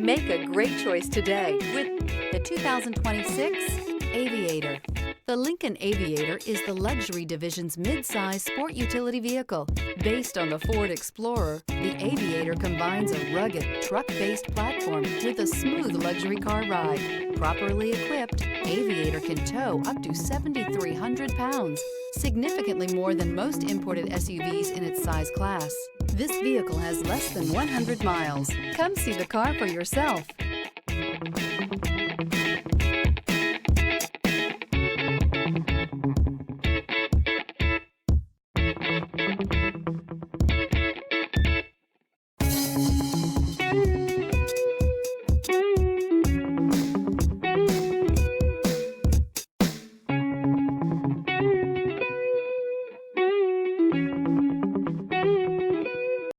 Make a great choice today with the 2026 Aviator. The Lincoln Aviator is the luxury division's mid-size sport utility vehicle. Based on the Ford Explorer, the Aviator combines a rugged, truck-based platform with a smooth luxury car ride. Properly equipped, Aviator can tow up to 7,300 pounds, significantly more than most imported SUVs in its size class. This vehicle has less than 100 miles. Come see the car for yourself.